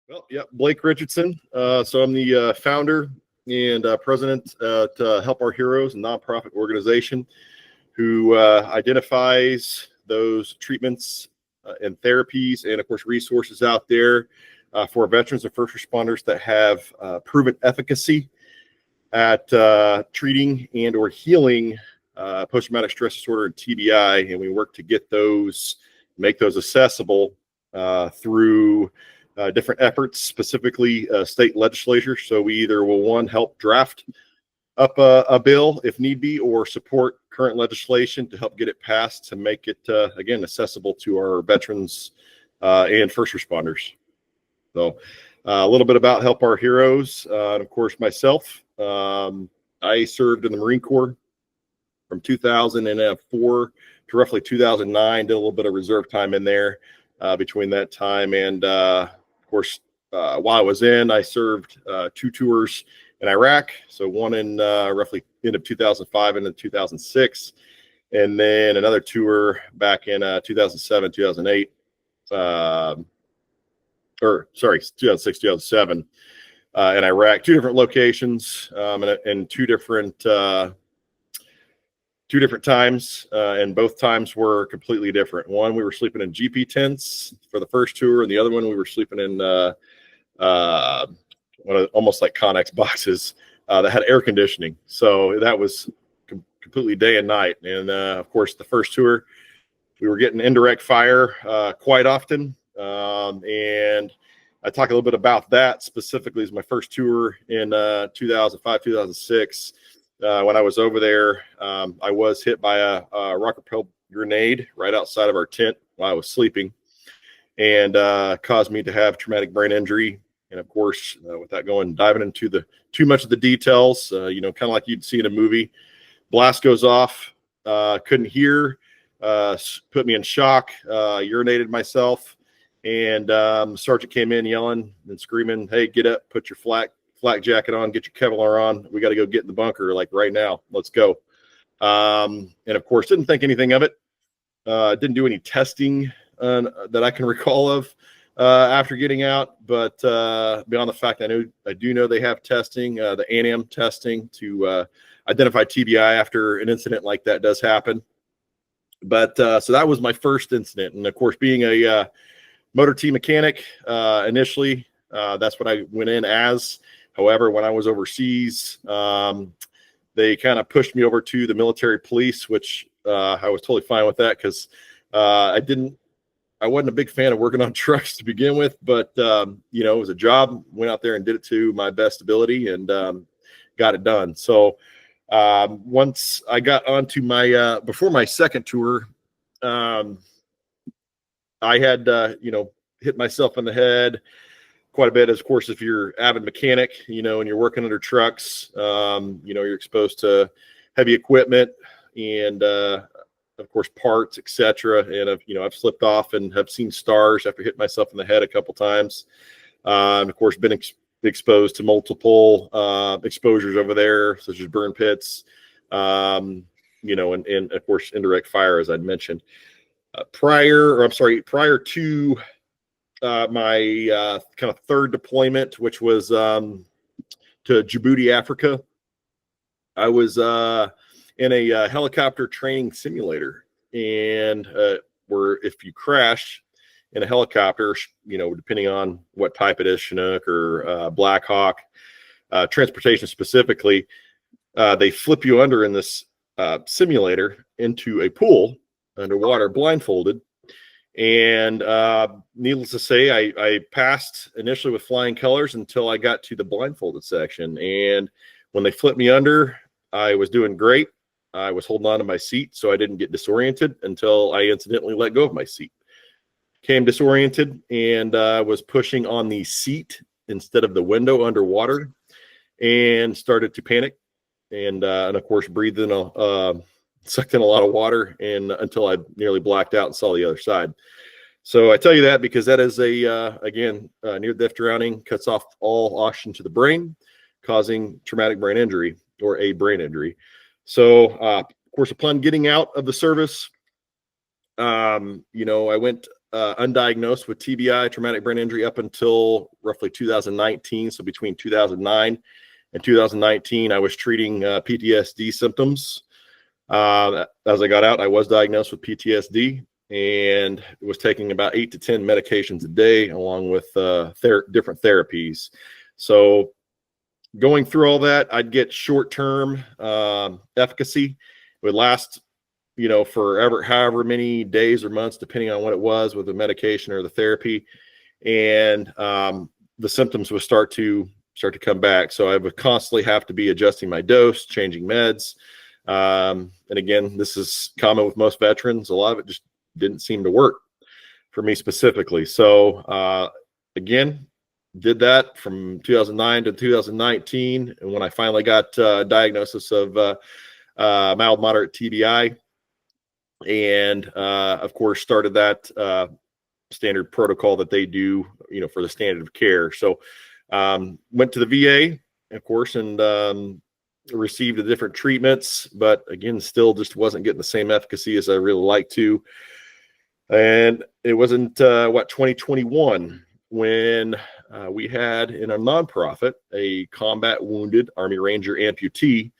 Well, yeah, Blake Richardson. So I'm the founder and president at Help Our Heroes, a nonprofit organization who identifies those treatments and therapies and, of course, resources out there for veterans and first responders that have proven efficacy at treating and or healing post-traumatic stress disorder and TBI. And we work to get those, make those accessible through different efforts, specifically state legislatures. So we either will, one, help draft up a bill if need be, or support current legislation to help get it passed to make it, again, accessible to our veterans and first responders. So a little bit about Help Our Heroes. And of course, myself, I served in the Marine Corps from 2004 to roughly 2009, did a little bit of reserve time in there between that time. And of course, while I was in, I served 2 tours in Iraq. So one in roughly end of 2005 and 2006. And then another tour back in 2007, 2008, or sorry, 2006, 2007 in Iraq, 2 different locations and two different times, and both times were completely different. One, we were sleeping in GP tents for the first tour, and the other one we were sleeping in almost like Connex boxes that had air conditioning. So that was completely day and night. And of course, the first tour, we were getting indirect fire quite often. And I talk a little bit about that specifically as my first tour in 2005, 2006. When I was over there, I was hit by a rocket-propelled grenade right outside of our tent while I was sleeping, and caused me to have traumatic brain injury. And of course, without diving into too much of the details, kind of like you'd see in a movie, blast goes off, couldn't hear, put me in shock, urinated myself, and the sergeant came in yelling and screaming, "Hey, get up, put your flak jacket on, get your Kevlar on. We got to go get in the bunker like right now. Let's go." And of course, didn't think anything of it. Didn't do any testing that I can recall of after getting out. But beyond the fact I do know they have testing, the ANAM testing to identify TBI after an incident like that does happen. But so that was my first incident. And of course, being a motor T mechanic initially, that's what I went in as. However, when I was overseas, they kind of pushed me over to the military police, which I was totally fine with that because I wasn't a big fan of working on trucks to begin with, but it was a job. Went out there and did it to my best ability and got it done. So once I got onto my before my second tour, I had hit myself in the head quite a bit. As of course, if you're avid mechanic, and you're working under trucks, you're exposed to heavy equipment and of course parts, etc. And I've slipped off and have seen stars after hitting myself in the head a couple times. And of course, been exposed to multiple exposures over there, such as burn pits, and of course indirect fire, as I'd mentioned. Prior to my kind of third deployment, which was to Djibouti, Africa, I was in a helicopter training simulator, and where if you crash in a helicopter, depending on what type it is, Chinook or Black Hawk, transportation specifically, they flip you under in this simulator into a pool underwater, blindfolded. And needless to say, I passed initially with flying colors until I got to the blindfolded section. And when they flipped me under, I was doing great. I was holding on to my seat so I didn't get disoriented until I incidentally let go of my seat. Came disoriented and was pushing on the seat instead of the window underwater and started to panic. And of course, breathed in sucked in a lot of water and until I nearly blacked out and saw the other side. So I tell you that because that is again, near-death drowning, cuts off all oxygen to the brain, causing traumatic brain injury or a brain injury. So, of course, upon getting out of the service, I went undiagnosed with TBI, traumatic brain injury, up until roughly 2019. So between 2009 and 2019, I was treating PTSD symptoms. As I got out, I was diagnosed with PTSD and was taking about 8 to 10 medications a day, along with different therapies. So going through all that, I'd get short-term efficacy. It would last, forever, however many days or months, depending on what it was with the medication or the therapy. And the symptoms would start to come back. So I would constantly have to be adjusting my dose, changing meds. And again, this is common with most veterans. A lot of it just didn't seem to work for me specifically. So again, did that from 2009 to 2019. And when I finally got diagnosis of mild, moderate TBI, and of course started that standard protocol that they do, for the standard of care. So went to the VA, of course, and received the different treatments, but again, still just wasn't getting the same efficacy as I really like to. And it wasn't 2021 when we had in a nonprofit a combat wounded Army Ranger amputee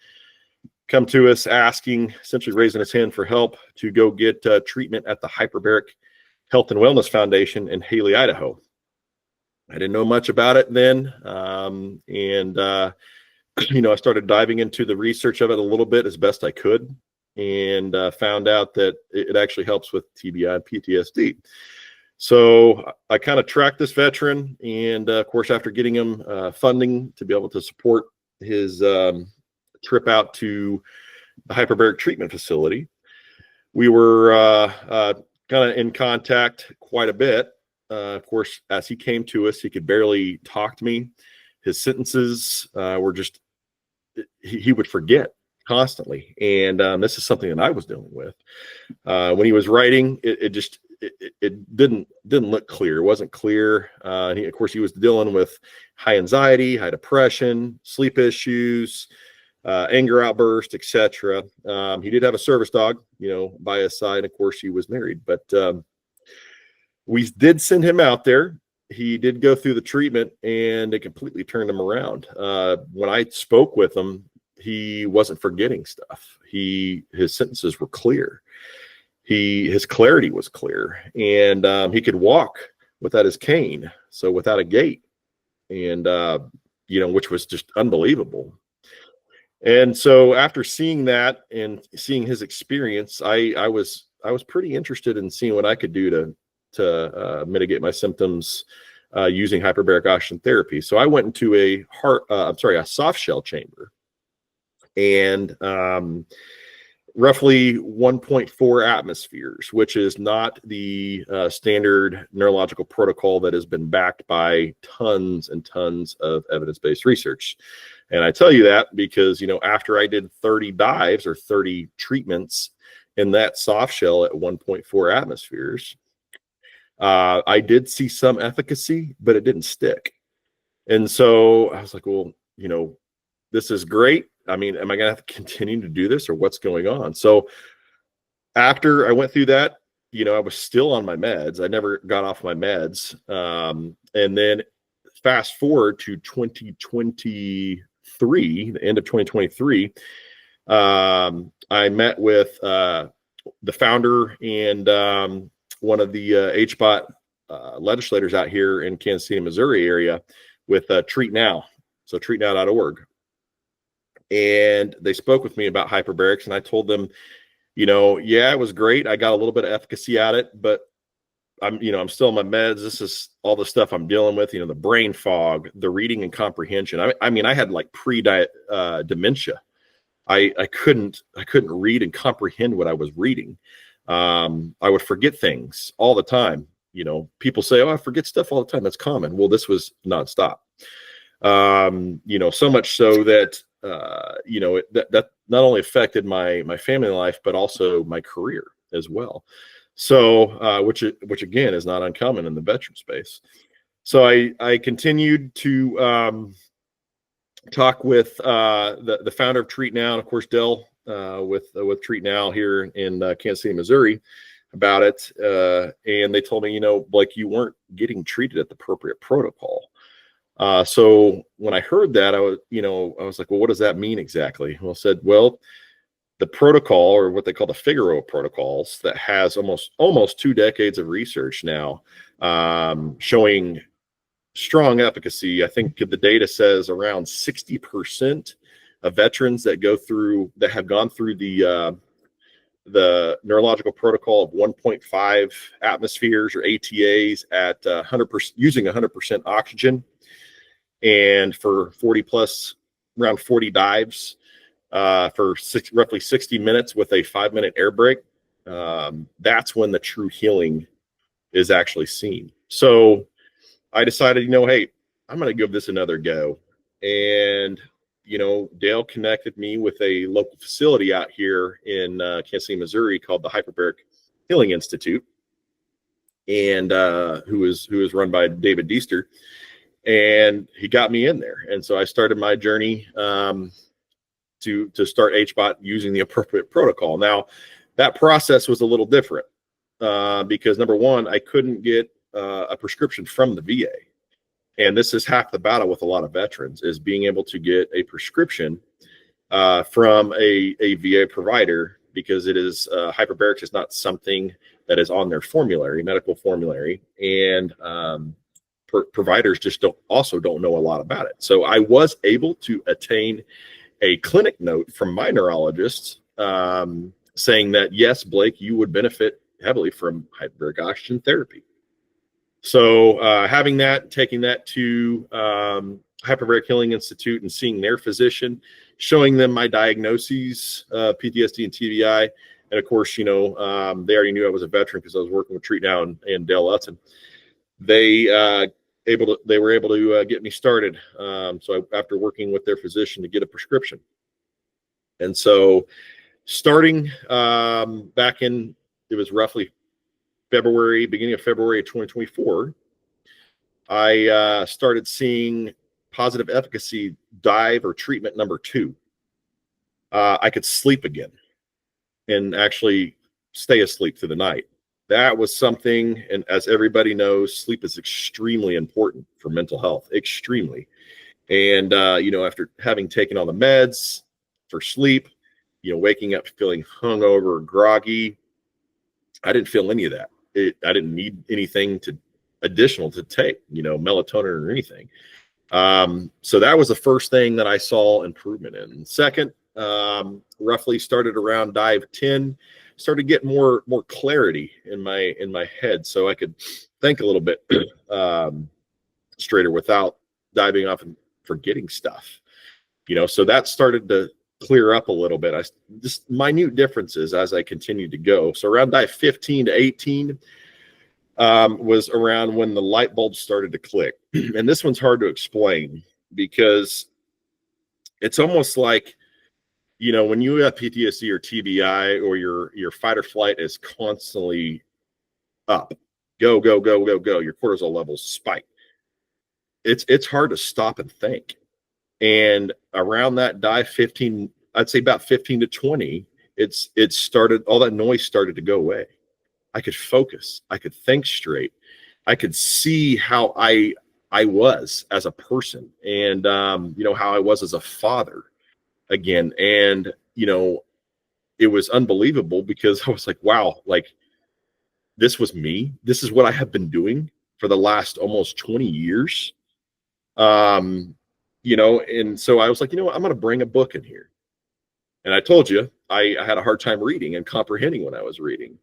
come to us asking, essentially raising his hand for help to go get treatment at the Hyperbaric Health and Wellness Foundation in Haley, Idaho. I didn't know much about it then, and I started diving into the research of it a little bit as best I could, and found out that it actually helps with TBI and PTSD. So I kind of tracked this veteran, and of course, after getting him funding to be able to support his trip out to the hyperbaric treatment facility, we were kind of in contact quite a bit. Of course, as he came to us, he could barely talk to me. His sentences were just, he would forget constantly. And this is something that I was dealing with. When he was writing, it didn't look clear. It wasn't clear. Of course, he was dealing with high anxiety, high depression, sleep issues, anger outburst, etc. He did have a service dog, by his side. Of course, he was married, but we did send him out there. He did go through the treatment, and it completely turned him around. When I spoke with him, he wasn't forgetting stuff. His sentences were clear. His clarity was clear, and he could walk without his cane, so without a gait, and which was just unbelievable. And so after seeing that and seeing his experience, I was pretty interested in seeing what I could do to mitigate my symptoms using hyperbaric oxygen therapy. So I went into a soft shell chamber, and roughly 1.4 atmospheres, which is not the standard neurological protocol that has been backed by tons and tons of evidence-based research. And I tell you that because, after I did 30 dives or 30 treatments in that soft shell at 1.4 atmospheres, I did see some efficacy, but it didn't stick. And so I was like, well, this is great. I mean, am I going to have to continue to do this, or what's going on? So after I went through that, I was still on my meds. I never got off my meds. And then fast forward to 2023, the end of 2023, I met with the founder and one of the HBOT legislators out here in Kansas City, Missouri area with Treat Now. So treatnow.org. And they spoke with me about hyperbarics, and I told them, yeah, it was great. I got a little bit of efficacy at it, but I'm still on my meds. This is all the stuff I'm dealing with, the brain fog, the reading and comprehension. I had like dementia. I couldn't read and comprehend what I was reading. I would forget things all the time. People say, oh, I forget stuff all the time. That's common. Well, this was nonstop. So much so that, that not only affected my family life, but also my career as well. So, which again is not uncommon in the veteran space. So I continued to talk with the founder of Treat Now, and of course Dell with Treat Now here in Kansas City, Missouri, about it. And they told me, like, you weren't getting treated at the appropriate protocol. So when I heard that, I was like, well, what does that mean exactly? Well, I said, well, the protocol, or what they call the Figaro protocols, that has almost 2 decades of research now, showing strong efficacy. I think the data says around 60% of veterans that have gone through the neurological protocol of 1.5 atmospheres or ATAs at 100%, using 100% oxygen, and for 40 plus, around 40 dives, for roughly 60 minutes with a 5-minute air break. That's when the true healing is actually seen. So I decided, hey, I'm going to give this another go. And, Dale connected me with a local facility out here in Kansas City, Missouri, called the Hyperbaric Healing Institute, and who is run by David Deester. And he got me in there. And so I started my journey to start HBOT using the appropriate protocol. Now, that process was a little different because, number one, I couldn't get a prescription from the VA. And this is half the battle with a lot of veterans, is being able to get a prescription from a VA provider, because it is hyperbarics is not something that is on their medical formulary, and providers just don't know a lot about it. So I was able to attain a clinic note from my neurologist saying that, yes, Blake, you would benefit heavily from hyperbaric oxygen therapy. So taking that to Hyperbaric Healing Institute and seeing their physician, showing them my diagnoses, PTSD and TBI. And of course, they already knew I was a veteran because I was working with Treat Now and Dale Utson. They were able to get me started. So after working with their physician to get a prescription. And so starting back in, it was roughly beginning of February of 2024, I started seeing positive efficacy dive or treatment number 2. I could sleep again and actually stay asleep through the night. That was something, and as everybody knows, sleep is extremely important for mental health, extremely. And, after having taken all the meds for sleep, waking up feeling hungover, groggy, I didn't feel any of that. I didn't need anything additional to take, melatonin or anything. So that was the first thing that I saw improvement in. Second, roughly started around dive 10, started getting more clarity in my head, so I could think a little bit straighter without diving off and forgetting stuff. So that started to clear up a little bit. Just minute differences as I continued to go. So around dive 15 to 18 was around when the light bulb started to click. And this one's hard to explain because it's almost like, when you have PTSD or TBI, or your fight or flight is constantly up, go, go, go, go, go, your cortisol levels spike. It's hard to stop and think. And around that dive 15, I'd say about 15 to 20, it started, all that noise started to go away. I could focus. I could think straight. I could see how I was as a person, and how I was as a father again. And it was unbelievable because I was like, wow, like, this was me. This is what I have been doing for the last almost 20 years. And so I was like, I'm going to bring a book in here. And I told you, I had a hard time reading and comprehending when I was reading.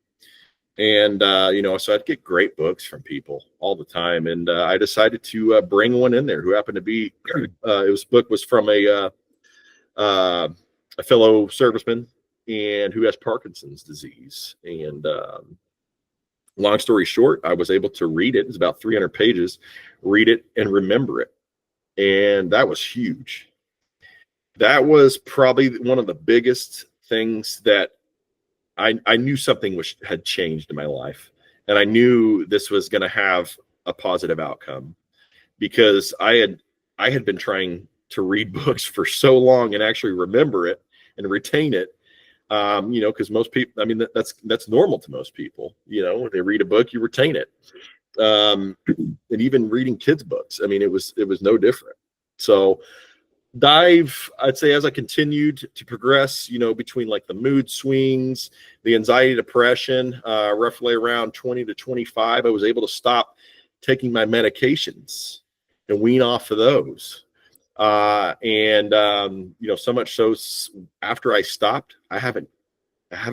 And, so I'd get great books from people all the time. And I decided to bring one in there who happened to be, book was from a fellow serviceman, and who has Parkinson's disease. And long story short, I was able to read it. It's about 300 pages, read it and remember it. And that was huge. That was probably one of the biggest things that I knew something had changed in my life. And I knew this was going to have a positive outcome, because I had been trying to read books for so long and actually remember it and retain it, because most people, I mean, that's normal to most people. When they read a book, you retain it. And even reading kids' books, I mean, it was no different. So I'd say as I continued to progress, between like the mood swings, the anxiety, depression, roughly around 20 to 25, I was able to stop taking my medications and wean off of those. So much so after I stopped, I haven't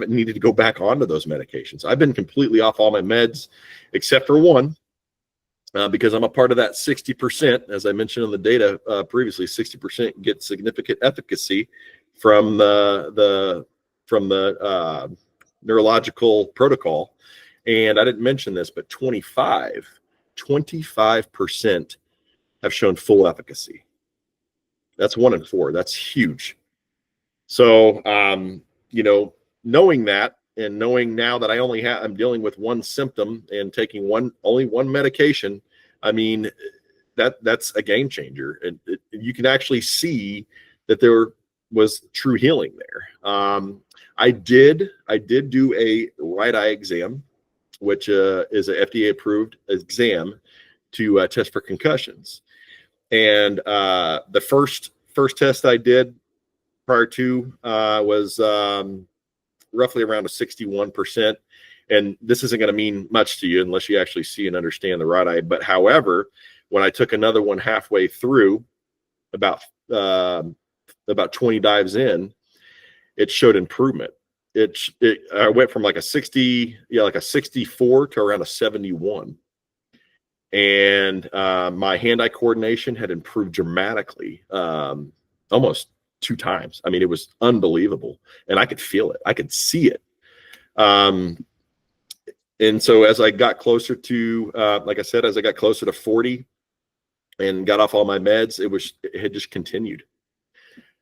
needed to go back onto those medications. I've been completely off all my meds except for one. Because I'm a part of that 60%, as I mentioned in the data previously, 60% get significant efficacy from the neurological protocol. And I didn't mention this, but 25% have shown full efficacy. That's 1 in 4. That's huge. So, knowing that, and knowing now that I'm dealing with one symptom and taking only one medication, I mean, that's a game changer. And you can actually see that there was true healing there. I did do a right eye exam, which is an FDA approved exam to test for concussions. And the first test I did prior to was roughly around a 61%. And this isn't going to mean much to you unless you actually see and understand the right eye. But however, when I took another one halfway through, about 20 dives in, it showed improvement. I went from like a 64 to around a 71. And my hand-eye coordination had improved dramatically, almost 2 times. I mean, it was unbelievable, and I could feel it. I could see it. And so as I got closer to, like I said, as I got closer to 40 and got off all my meds, it had just continued.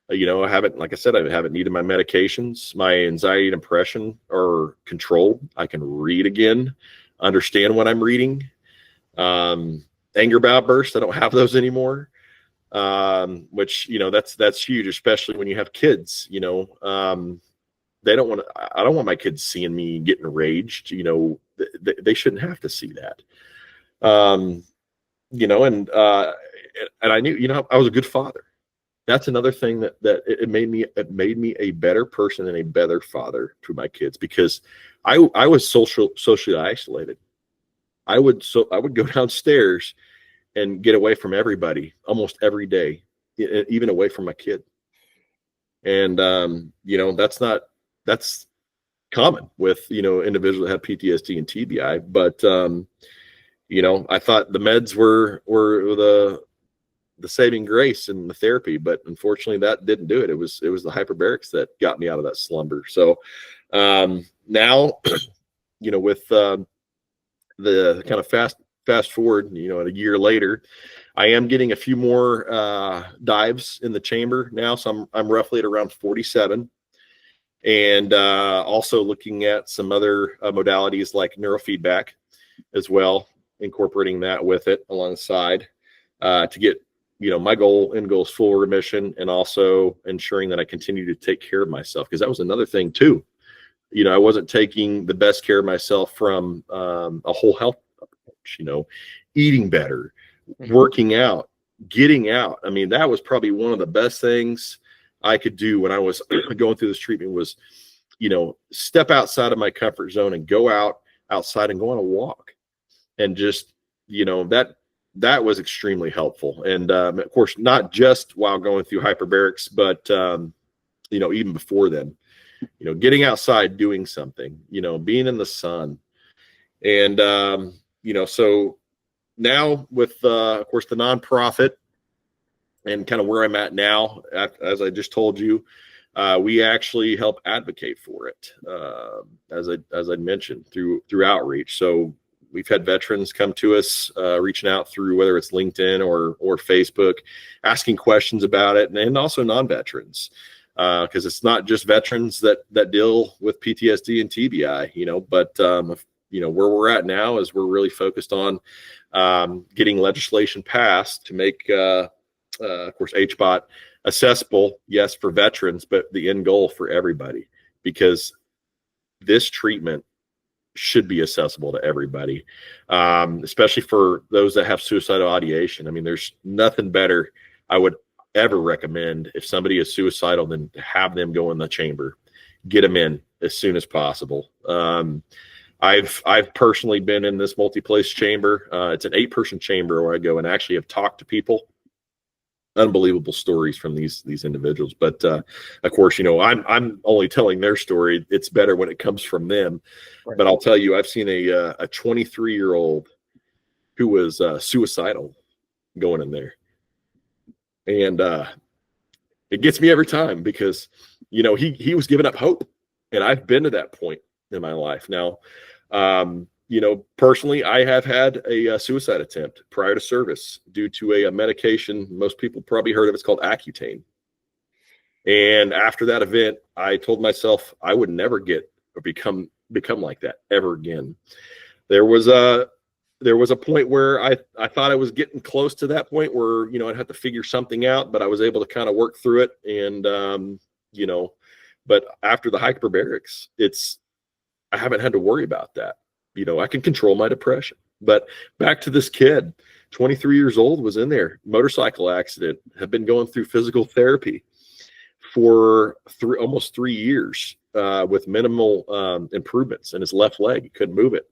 I haven't needed my medications. My anxiety and depression are controlled. I can read again, understand what I'm reading. Anger outbursts, I don't have those anymore. Which, that's huge, especially when you have kids. I don't want my kids seeing me getting enraged. They shouldn't have to see that. And I knew, I was a good father. That's another thing that it made me a better person and a better father to my kids, because I was socially isolated. I would go downstairs and get away from everybody almost every day, even away from my kid. And that's common with individuals that have PTSD and TBI. But I thought the meds were the saving grace and the therapy, but unfortunately that didn't do it. It was the hyperbarics that got me out of that slumber. So now with the kind of fast forward, a year later, I am getting a few more dives in the chamber now. So I'm roughly at around 47, and also looking at some other modalities like neurofeedback as well, incorporating that with it alongside to get, my end goal is full remission, and also ensuring that I continue to take care of myself. Because that was another thing too. I wasn't taking the best care of myself from a whole health approach, eating better, working out, getting out. I mean, that was probably one of the best things I could do when I was going through this treatment was, step outside of my comfort zone and go outside and go on a walk. And just, that was extremely helpful. And of course, not just while going through hyperbarics, but, even before then, getting outside, doing something, being in the sun. And, so now with, of course, the nonprofit and kind of where I'm at now, as I just told you, we actually help advocate for it, as I mentioned, through outreach. So we've had veterans come to us, reaching out through whether it's LinkedIn or Facebook, asking questions about it, and also non-veterans, because it's not just veterans that deal with PTSD and TBI, but where we're at now is we're really focused on getting legislation passed to make, of course, HBOT accessible, yes, for veterans, but the end goal for everybody. because this treatment should be accessible to everybody, especially for those that have suicidal ideation. I mean, there's nothing better I would ever recommend if somebody is suicidal than to have them go in the chamber, get them in as soon as possible. I've personally been in this multi-place chamber. It's an 8-person chamber where I go and actually have talked to people. Unbelievable stories from these individuals, but of course, I'm only telling their story. It's better when it comes from them. Right. But I'll tell you, I've seen a 23-year-old who was suicidal going in there, and it gets me every time because he was giving up hope, and I've been to that point in my life now. Personally, I have had a suicide attempt prior to service due to a medication most people probably heard of. It's called Accutane. And after that event, I told myself I would never get or become like that ever again. There was a point where I thought I was getting close to that point where, I'd have to figure something out, but I was able to kind of work through it. And, but after the hyperbarics, I haven't had to worry about that. I can control my depression. But back to this kid, 23 years old, was in there, motorcycle accident, had been going through physical therapy for almost 3 years with minimal improvements in his left leg. He couldn't move it.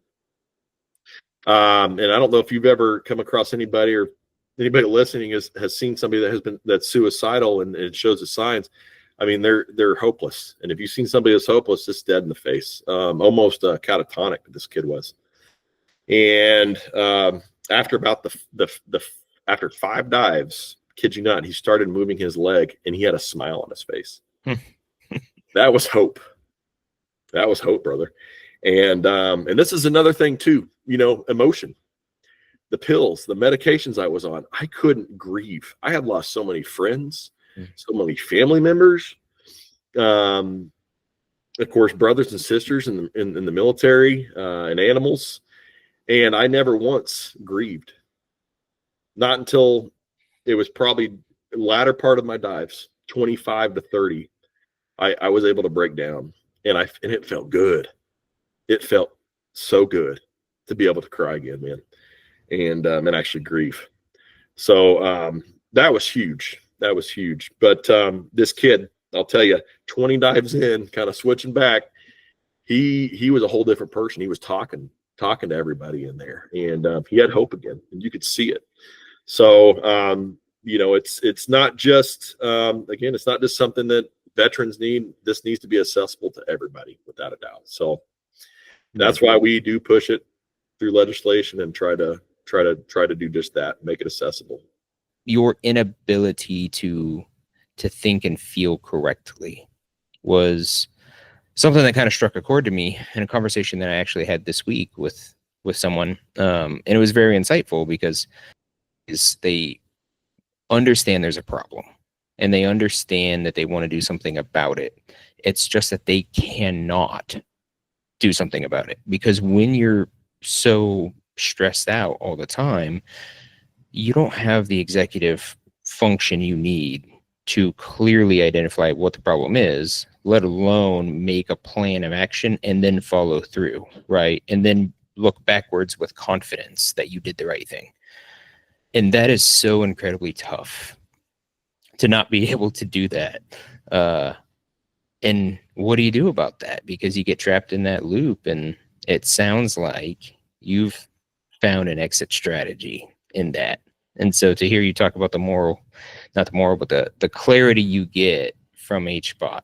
And I don't know if you've ever come across anybody or anybody listening has seen somebody that's suicidal and it shows the signs. I mean, they're hopeless. And if you've seen somebody that's hopeless, it's dead in the face, almost catatonic, this kid was. And after about after 5 dives, kid you not, he started moving his leg and he had a smile on his face. That was hope. That was hope, brother. And this is another thing too, emotion. The pills, the medications I was on, I couldn't grieve. I had lost so many friends, so many family members, of course, brothers and sisters in the military, and animals. And I never once grieved. Not until it was probably the latter part of my dives, 25 to 30, I was able to break down, and it felt good. It felt so good to be able to cry again, man, and actually grieve. So that was huge. That was huge. But this kid, I'll tell you, 20 dives in, kind of switching back, he was a whole different person. He was talking to everybody in there, and he had hope again, and you could see it. So it's not just again, it's not just something that veterans need. This needs to be accessible to everybody, without a doubt. So that's why we do push it through legislation and try to do just that, make it accessible. Your inability to think and feel correctly was something that kind of struck a chord to me in a conversation that I actually had this week with someone. And it was very insightful because they understand there's a problem and they understand that they want to do something about it. It's just that they cannot do something about it, because when you're so stressed out all the time, you don't have the executive function you need to clearly identify what the problem is, let alone make a plan of action and then follow through, right? And then look backwards with confidence that you did the right thing. And that is so incredibly tough to not be able to do that. And what do you do about that? Because you get trapped in that loop, and it sounds like you've found an exit strategy in that. And so to hear you talk about not the moral, but the clarity you get from HBOT,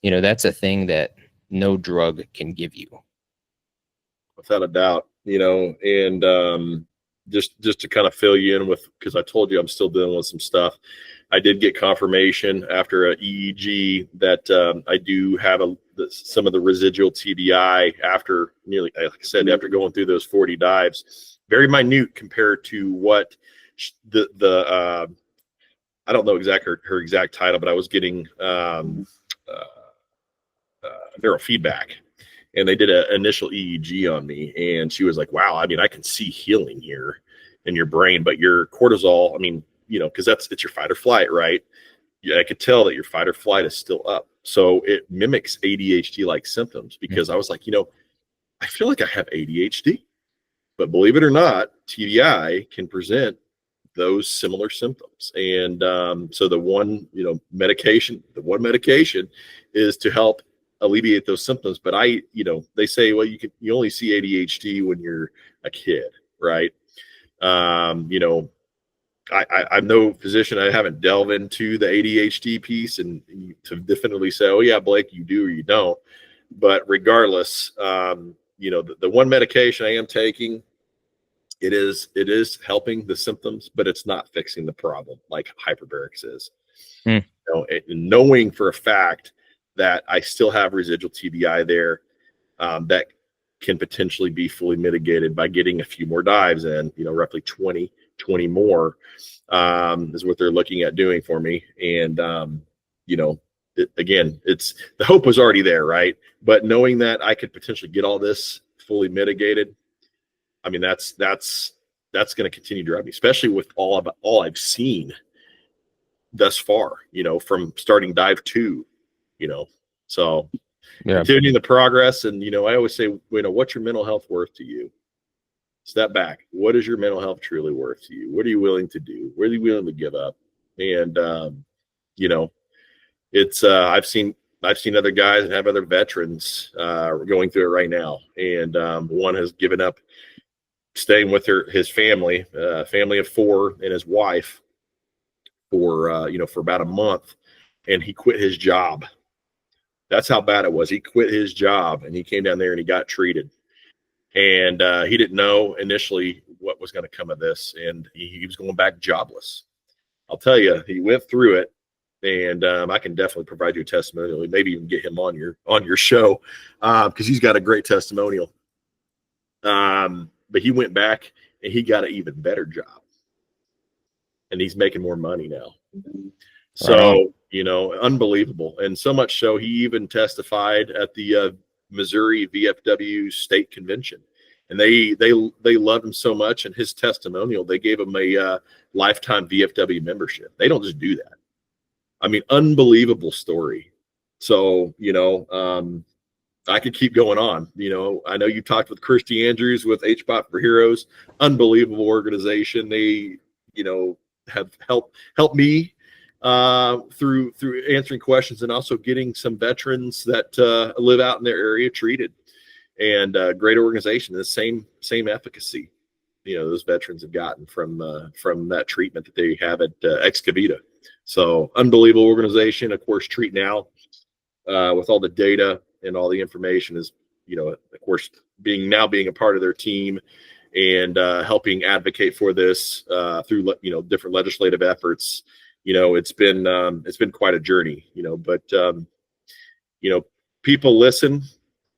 that's a thing that no drug can give you. Without a doubt, and just to kind of fill you in with, because I told you I'm still dealing with some stuff. I did get confirmation after a EEG that I do have some of the residual TBI after nearly, like I said, after going through those 40 dives. Very minute compared to what the I don't know her exact title, but I was getting neurofeedback, and they did an initial EEG on me, and she was like, wow, I mean, I can see healing here in your brain, but your cortisol, I mean, because it's your fight or flight, right? Yeah, I could tell that your fight or flight is still up. So it mimics ADHD-like symptoms, because I was like, I feel like I have ADHD. But believe it or not, TBI can present those similar symptoms. And so the one medication is to help alleviate those symptoms. But they say, well, you only see ADHD when you're a kid, right? I'm no physician. I haven't delved into the ADHD piece and to definitively say, oh yeah, Blake, you do or you don't. But regardless, the one medication I am taking, it is helping the symptoms, but it's not fixing the problem like hyperbarics is. Knowing for a fact that I still have residual TBI there, that can potentially be fully mitigated by getting a few more dives in, roughly 20 more, is what they're looking at doing for me. And, it's the hope was already there, right? But knowing that I could potentially get all this fully mitigated, I mean, that's going to continue to drive me, especially with all I've seen thus far, from starting dive 2, so continuing the progress. And, I always say, what's your mental health worth to you? Step back. What is your mental health truly worth to you? What are you willing to do? What are you willing to give up? And, it's, I've seen other guys and have other veterans, going through it right now. And, one has given up staying with his family, family of 4 and his wife for about a month. And he quit his job. That's how bad it was. He quit his job and he came down there and he got treated. And he didn't know initially what was going to come of this. And he was going back jobless. I'll tell you, he went through it. And I can definitely provide you a testimonial. Maybe even get him on your show, because he's got a great testimonial. But he went back and he got an even better job. And he's making more money now. So, unbelievable. And so much so, he even testified at the Missouri VFW state convention. And they loved him so much. And his testimonial, they gave him a lifetime VFW membership. They don't just do that. I mean, unbelievable story. So, I could keep going on. I know you talked with Christy Andrews with HBOT for Heroes, unbelievable organization. They, have helped me through answering questions and also getting some veterans that live out in their area treated. And great organization, the same efficacy, those veterans have gotten from that treatment that they have at Excavita. So unbelievable organization. Of course, Treat Now, with all the data and all the information is, of course, being a part of their team and helping advocate for this through different legislative efforts. It's been quite a journey. But people listen,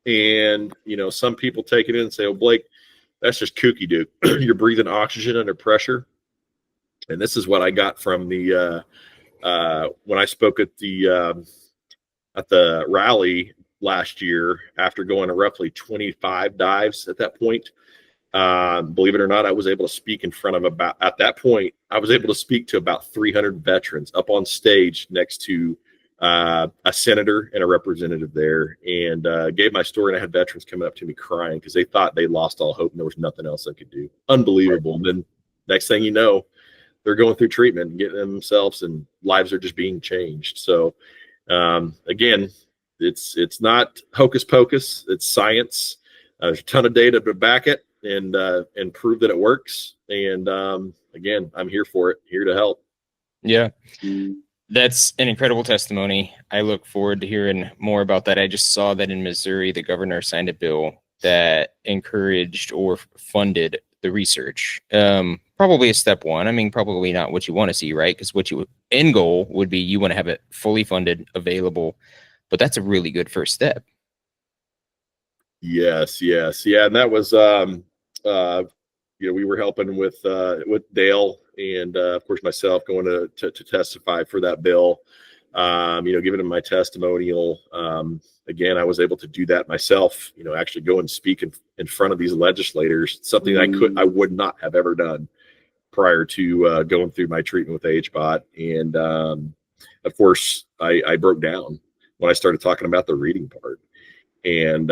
and some people take it in and say, "Oh, Blake, that's just kooky, dude. You're breathing oxygen under pressure." And this is what I got from the when I spoke at the rally last year, after going to roughly 25 dives at that point. Believe it or not, I was able to speak in front of at that point, I was able to speak to about 300 veterans up on stage next to a senator and a representative there, and gave my story. And I had veterans coming up to me crying because they thought they lost all hope and there was nothing else they could do. Unbelievable. And then next thing you know, they're going through treatment and getting themselves, and lives are just being changed. So again, it's not hocus pocus. It's science. There's a ton of data to back it and prove that it works. And again, I'm here for it, here to help. Yeah, that's an incredible testimony. I look forward to hearing more about that. I just saw that in Missouri, the governor signed a bill that encouraged or funded the research. Probably a step one. I mean, probably not what you want to see, right? Because what you end goal would be you want to have it fully funded, available. But that's a really good first step. Yes. Yeah. And that was, we were helping with Dale and, of course, myself going to testify for that bill, giving him my testimonial. Again, I was able to do that myself, actually go and speak in front of these legislators, something I would not have ever done prior to going through my treatment with HBOT. And, of course, I broke down. when I started talking about the reading part. And,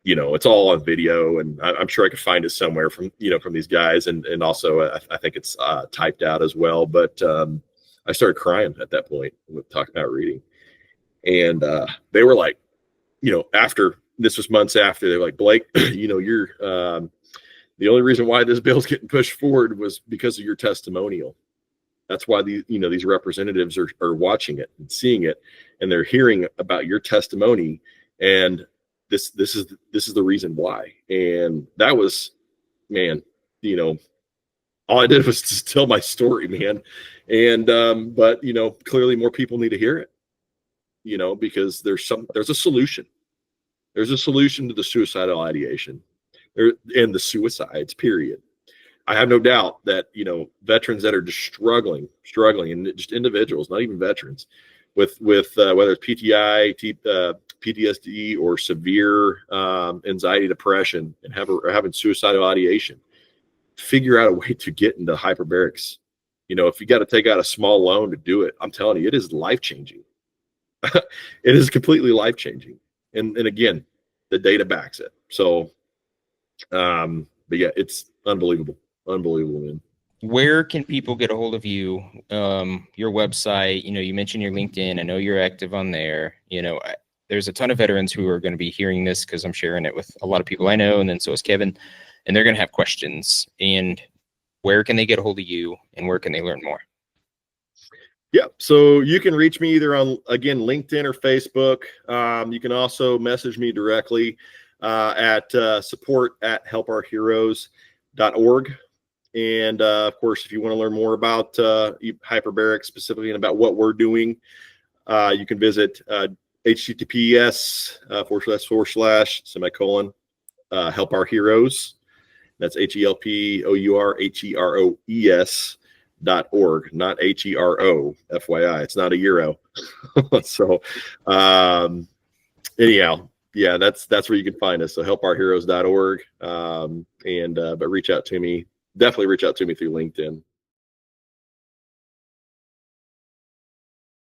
it's all on video, and I'm sure I could find it somewhere from these guys. And also I think it's typed out as well. But I started crying at that point with talking about reading. And they were like, after this was months after, they're like, Blake, you're the only reason why this bill's getting pushed forward was because of your testimonial. That's why these representatives are watching it and seeing it, and they're hearing about your testimony, and this is the reason why. And that was, man, all I did was just tell my story, man. And but clearly more people need to hear it, because there's a solution. There's a solution to the suicidal ideation and the suicides, period. I have no doubt that, veterans that are just struggling, and just individuals, not even veterans, with whether it's PTSD or severe anxiety, depression, and having suicidal ideation, figure out a way to get into hyperbarics. If you got to take out a small loan to do it, I'm telling you, it is life-changing. It is completely life-changing. And again, the data backs it. So, but yeah, it's unbelievable, man. Where can people get a hold of you? Your website, you mentioned your LinkedIn. I know you're active on there. There's a ton of veterans who are going to be hearing this because I'm sharing it with a lot of people I know. And then so is Kevin, and they're going to have questions. And where can they get a hold of you, and where can they learn more? Yeah. So you can reach me either on, again, LinkedIn or Facebook. You can also message me directly at support@helpourheroes.org. And of course, if you want to learn more about hyperbaric specifically and about what we're doing, you can visit https:// Help Our Heroes. That's HELPOURHEROES.org, not HERO, FYI. It's not a euro. So anyhow, yeah, that's where you can find us. So helpourheroes.org. But reach out to me. Definitely reach out to me through LinkedIn.